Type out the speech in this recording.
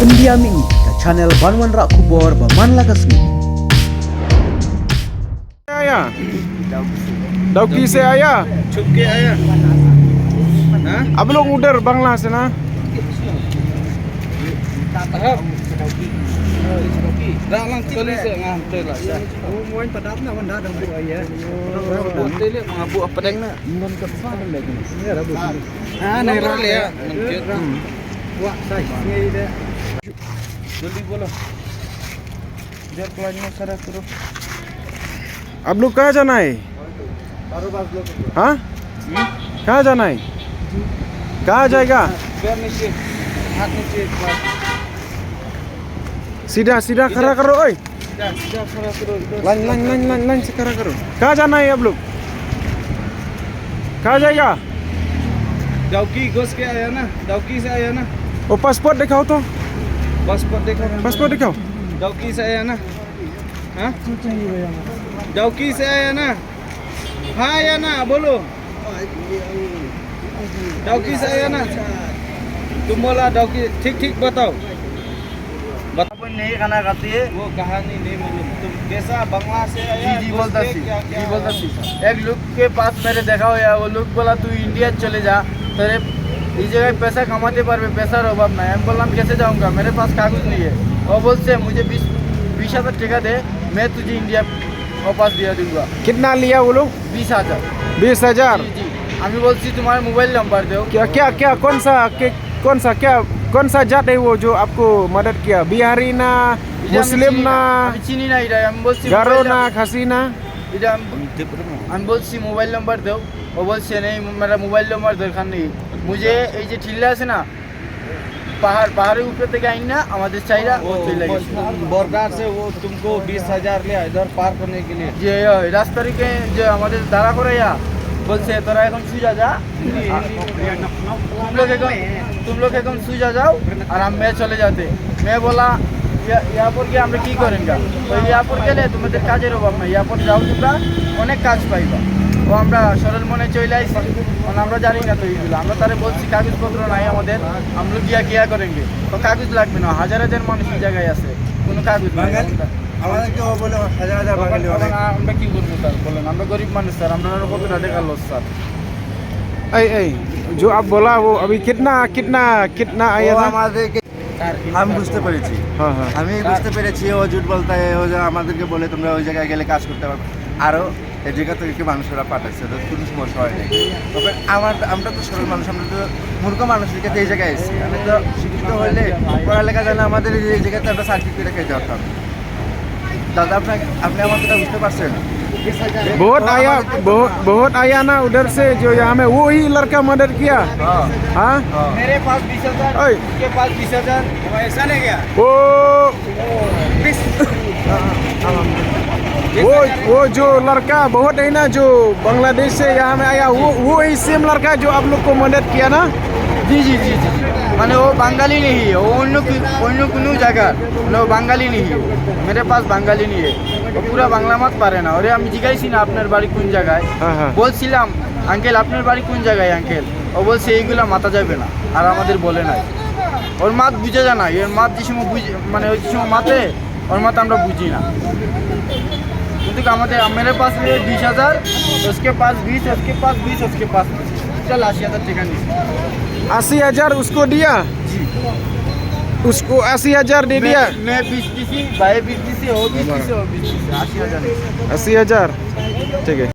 India Ming ke channel Banwan Rak Kubor Baman Lakasmi. आया डौकी से आया छुप के आया हाँ अब लोग उधर बांग्ला से ना Dalang tulis ngah telah. Moin padap na wanda dang bu ya. Tulis mengabu apa deng na? Mon ke fa lagi. Ya rabu. Ah, naik ya. Mungkin. Wah, sai. Ngai de. Jल्दी बोलो. जर प्लानिंग करा करो. अब लोग कहाँ जाना है हाँ कहाँ जाना है कहाँ जाएगा पैर नीचे, हाथ नीचे. सीधा सीधा खड़ा करो ओए सीधा खड़ा करो. लाइन से खड़ा करो कहाँ जाना है अब लोग कहाँ जाएगा दौकी घुस के आया ना. दौकी से आया ना. वो पासपोर्ट दिखाओ तो पासपोर्ट देखो. पासपोर्ट दिखाओ दौकी से आया ना. हाँ दौकी से आया ना. हाँ या ना बोलो. दौकी से आया ना. तुम बोला दौकी. ठीक ठीक बताओ. अपन नहीं खाना खाती है. वो कहानी नहीं मालूम. तुम कैसा बंगला से आया. जी बोलता घुस के सी. क्या- जी बोलता सी. एक लोग के पास मेरे देखा हो या वो लोग बोला तू इंडिया चले जा तेरे इस जगह पैसा कमाते पर पैसा अभाव नहीं. हम बोला कैसे जाऊंगा मेरे पास कागज नहीं है. वो बोलते मुझे 20,000 टका दे मैं तुझे इंडिया वापस दिया दूंगा. कितना लिया वो लोग 20,000. 20,000 जी जी. हमें बोलती तुम्हारा मोबाइल नंबर दो. क्या क्या क्या कौन सा जात है वो जो आपको मदद किया बिहारी ना मुस्लिम ना चीनी ना इधर हम बोलती गारो ना खासी ना इधर हम बोलती मोबाइल नंबर दो. वो बोलते नहीं मेरा मोबाइल नंबर दरकार नहीं. मुझे ये ठिल्ला से ना पहाड़ ऊपर तक आई ना हमारे चाहिए वो बरगार से वो तुमको 20,000 लिया इधर पार करने के लिए. যে রাস্তার দিকে যে আমাদের দাঁড়া করে বলছে তোরা এখন সুজা যা तुम लोग एकदम सुजा जाओ और हम मैं चले जाते. मैं बोला यहाँ पर গিয়ে আমরা কি করেনগা তো यहाँ पर গেলে তোমাদের কাজের অভাব নাই. यहाँ पर যাও তোমরা অনেক কাজ পাইবা. ও আমরা সরল মনে চলে আইছি কারণ আমরা জানি না তো এইগুলো. আমরা তারে বলছি কাগজপত্র নাই আমাদের আমরা গিয়া করেনগে তো কাগজ লাগবে না. হাজার হাজার মানুষ এই জায়গায় আছে কোনো কাগজ নাই. আমাদেরকে বলে হাজার হাজার বাঙালি অনেক. আমরা কি করবো স্যার বলেন. আমরা গরিব মানুষ স্যার. আমরা কত টাকা লস স্যার. ऐ जो आप बोला वो अभी कितना आया था আমাদেরকে আমি বুঝতে পেরেছি. हाँ हाँ আমি বুঝতে পেরেছি ও জুট বলতে ও যে আমাদেরকে বলে তোমরা ওই জায়গায় গেলে কাজ করতে পারবে. আরও এই জায়গা থেকে মানুষেরা পাঠাচ্ছে তো কোনো সমস্যা হয় নাই. তবে আমরা তো সরল মানুষ. আমরা তো মূর্খ মানুষদেরকে তো এই জায়গায় এসেছি. আমি তো শিক্ষিত হলে পড়ালেখা জানে আমাদের এই জায়গাতে আমরা সার্কিট করে খেতে পারতাম. দাদা আপনি আমার কথা বুঝতে পারছেন. बहुत आया ना उधर से जो यहाँ में वो ही लड़का मदद किया हाँ मेरे पास 20,000 ओए। के पास 20,000 ऐसा नहीं गया. वो जो लड़का बहुत है ना जो बांग्लादेश से यहाँ में आया वो ही सेम लड़का जो आप लोग को मदद किया ना जी जी जी जी মানে ও বাঙালি नहीं है. वो অন্য কোনো জায়গা মানে ও বাঙালি नहीं है. मेरे पास বাঙালি नहीं है. ও পুরা বাংলা মত পারে না. ওরে আমি জিজ্ঞাসি না আপনার বাড়ি কোন জায়গায়. হ্যাঁ হ্যাঁ বলছিলাম আঙ্কেল আপনার বাড়ি কোন জায়গায় আঙ্কেল. ও বলছে এইগুলা মাথা যাবে না আর আমাদের বলে নাই. ওর মাত বুঝে যায় না. এর মাত যে সময় মানে ওই সময় মাতে ওর মাত আমরা বুঝি না. কিন্তু আমাদের मेरे पास 20,000 उसके पास 20 उसके पास 20 उसके पास 20 चल 80,000 टका नहीं. 80,000 उसको दिया उसको 80,000 दे दिया मैं 20 दी भाई 20 दी हो 20 दी 80,000 80,000 ठीक है